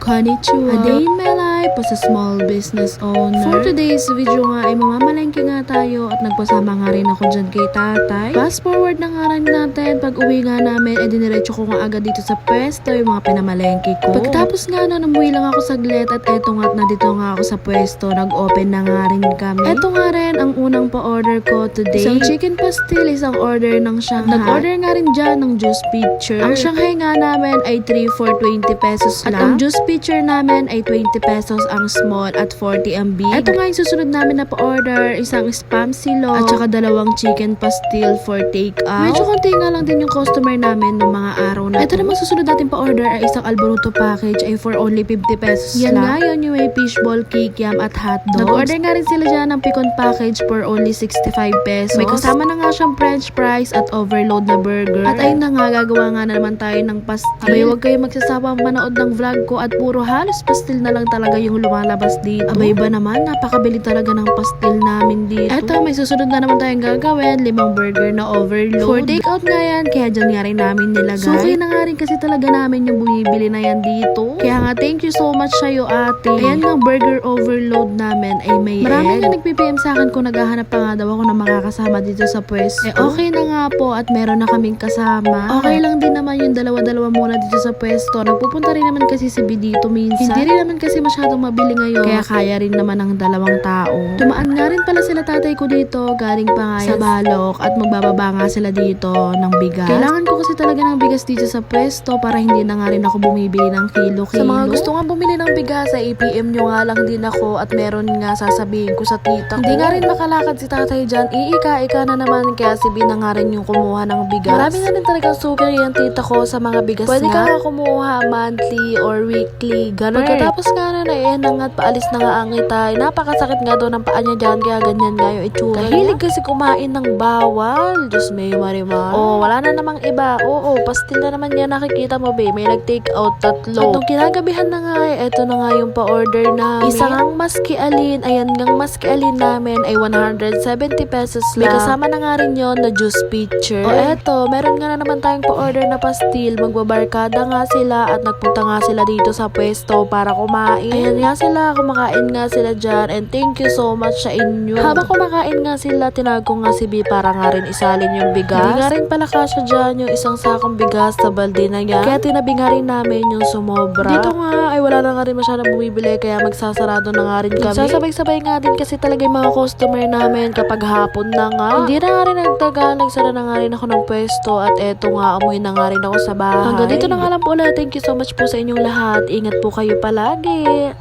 Konnichiwa! A day in my life as a small business owner. For today's video nga ay mamamalengke nga tayo at nagpasama nga rin ako dyan kay tatay. Fast forward na nga rin natin. Pag uwi nga namin ay diniretso ko nga agad dito sa pwesto yung mga pinamalengke ko. Pagkatapos nga na umuwi lang ako saglit at eto nga at nandito nga ako sa pwesto. Nag-open na nga rin kami. Eto nga rin ang unang pa-order ko today. Isang chicken pastil, isang order ng Shanghai. Nag-order nga rin dyan ng juice pitcher. Ang Shanghai nga namin ay 3 for 20 pesos lang. At ang juice pitcher namin ay 20 pesos ang small at 40 ang big. Ito nga yung susunod namin na pa-order, isang spam silog at saka dalawang chicken pastil for take-out. Medyo konti nga lang din yung customer namin ng mga araw na ito. Naman susunod natin pa-order ay isang Alboruto package ay for only 50 pesos yan lang. Yan nga yun yung may fishball, kikiam at hotdogs. Nag-order nga rin sila dyan ng picon package for only 65 pesos. May kasama na nga siyang french fries at overload na burger. At ayun na nga, gagawa nga na naman tayo ng pastil. Abay, huwag kayo magsasawa manood ng vlog ko at puro halos pastil na lang talaga yung lumalabas dito. Abay ba naman, napakabili talaga ng pastil namin dito. Eto, may susunod na naman tayong gagawin, 5 burger na overload. For take-out nga yan, kaya dyan nga rin namin nilagay. Suki na nga rin kasi talaga namin yung bumibili na yan dito. Kaya nga, thank you so much sa'yo ate. Ayan nga, burger overload namin ay may marami nga nagpipm sa akin kung naghahanap pa nga daw ako na makakasama dito sa pwesto. Okay na nga po at meron na kaming kasama. Okay lang din naman yung dalawa-dalawa muna dito sa pwesto. Nagpupunta rin naman kasi si B dito minsan. Hindi rin naman kasi masyadong mabili ngayon. Kaya kaya rin naman ng dalawang tao. Tumaan nga rin pala sila tatay ko dito. Galing pa nga sa Balok. At magbababa nga sila dito ng bigas. Kailangan ko kasi talaga ng bigas dito sa pwesto para hindi na nga rin ako bumibili ng kilo-kilo. Sa mga gusto nga bumili ng bigas ay i-PM nyo nga lang din ako at meron nga sasabihin ko sa tita ko. Hindi nga rin makalakad si tatay dyan. Iika-ika na naman kaya si B na nga rin yung kumuha ng bigas. Marami na rin talagang sugar yung tita ko sa mga bigas pwede nga. Pwede ka nga kumuha monthly or weekly. Ganun. Pagkatapos nga na na nga at paalis na nga ang itay. Napakasakit nga doon ang paa niya dyan kaya ganyan nga yung itsura. Kahilig kasi kumain ng bawal. Diyos may marimar. Oh, wala na namang iba. Oo, pastil na naman yan nakikita mo be. May nag-take out 3. At nung kinagabihan na nga eto na nga yung pa-order namin. Isang ang maski alin. Ayan ngang maski alin namin ay 170 pesos lang. May kasama na nga rin yon na juice pitcher. O eto, meron nga na naman tayong pa-order na pastil. Magbabarkada nga sila at nagpunta nga sila dito sa pwesto para kumain. Ayan nga sila, kumakain nga sila dyan and thank you so much sa inyo. Habang kumakain nga sila, tinawag ko nga si B para nga rin isalin yung bigas. Hindi nga rin pala kasya dyan yung isang sakong bigas sa balde na yan. Kaya tinabi nga rin namin yung sumobra. Dito nga ay wala na nga rin masyadong bumibili kaya magsasarado na nga rin kami. Sasabay-sabay nga din kasi talaga yung mga customer namin kapag hapon na nga. Hindi na nga rin nagtagal, nagsara na nga rin ako ng pwesto at eto nga, umuwi na nga rin ako sa bahay. Hanggang dito na nga lang po ulit. Thank you so much po sa inyong lahat. Ingat po kayo palagi.